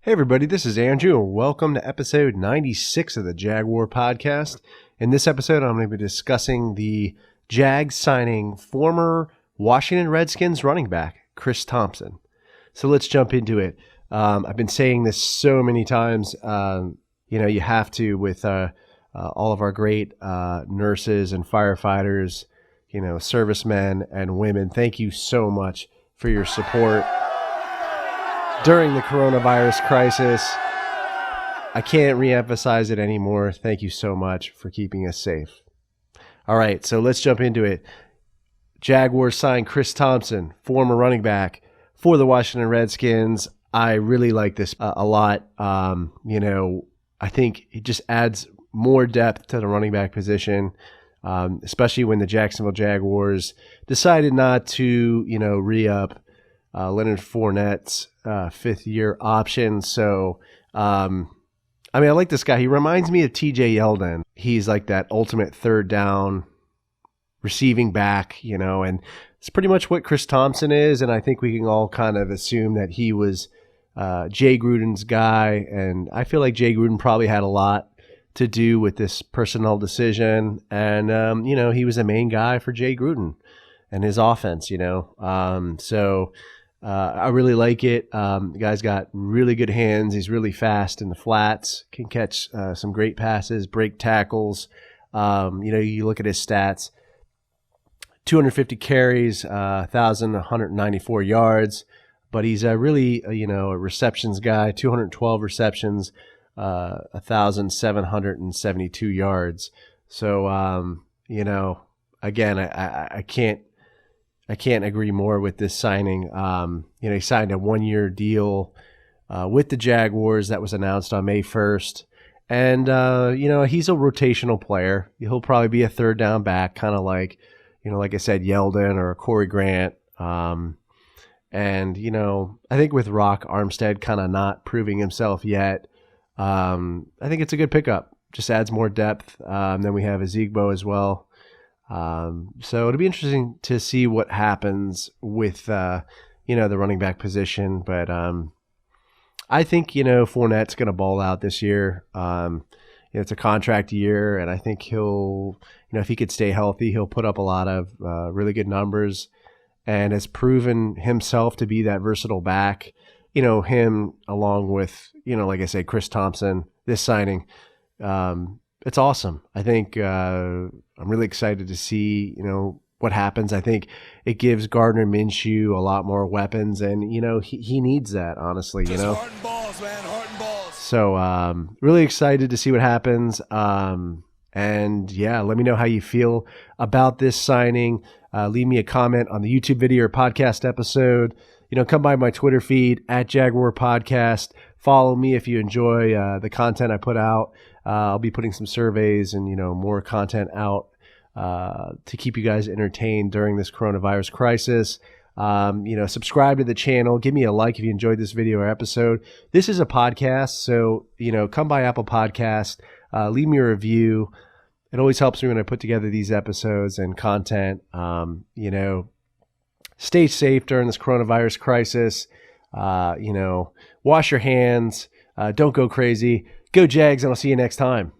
Hey everybody, this is Andrew and welcome to episode 96 of the Jaguar podcast. In this episode, I'm going to be discussing the Jags signing former Washington Redskins running back, Thompson. So let's jump into it. I've been saying this so many times, you have to with all of our great nurses and firefighters, servicemen and women. Thank you so much for your support during the coronavirus crisis. I can't reemphasize it anymore. Thank you so much for keeping us safe. All right, so let's jump into it. Jaguars signed Thompson, former running back for the Washington Redskins. I really like this a lot. I think it just adds more depth to the running back position, especially when the Jacksonville Jaguars decided not to, re-up Leonard Fournette's fifth-year option. So, I like this guy. He reminds me of TJ Yeldon. He's like that ultimate third down receiving back, and it's pretty much what Thompson is. And I think we can all kind of assume that he was Jay Gruden's guy. And I feel like Jay Gruden probably had a lot to do with this personnel decision. And, he was the main guy for Jay Gruden and his offense, I really like it. The guy's got really good hands. He's really fast in the flats, can catch some great passes, break tackles. You look at his stats, 250 carries, 1,194 yards, but he's really, a receptions guy, 212 receptions, 1,772 yards. So, again, I can't agree more with this signing. He signed a one-year deal with the Jaguars that was announced on May 1st. And, he's a rotational player. He'll probably be a third down back, kind of like, like I said, Yeldon or Corey Grant. I think with Rock Armstead kind of not proving himself yet, I think it's a good pickup. Just adds more depth. Then we have Ezigbo as well. So it'll be interesting to see what happens with, the running back position. But I think, Fournette's going to ball out this year. It's a contract year, and I think he'll, if he could stay healthy, he'll put up a lot of really good numbers and has proven himself to be that versatile back. Him along with, like I said, Thompson, this signing, it's awesome. I think I'm really excited to see, what happens. I think it gives Gardner Minshew a lot more weapons, and, he needs that, honestly, Heart and balls, man. Heart and balls. So really excited to see what happens. And, yeah, let me know how you feel about this signing. Leave me a comment on the YouTube video or podcast episode. Come by my Twitter feed at Jaguar Podcast. Follow me if you enjoy the content I put out. I'll be putting some surveys and, more content out to keep you guys entertained during this coronavirus crisis. Subscribe to the channel. Give me a like if you enjoyed this video or episode. This is a podcast, so, come by Apple Podcast. Leave me a review. It always helps me when I put together these episodes and content. Stay safe during this coronavirus crisis. Wash your hands. Don't go crazy. Go Jags, and I'll see you next time.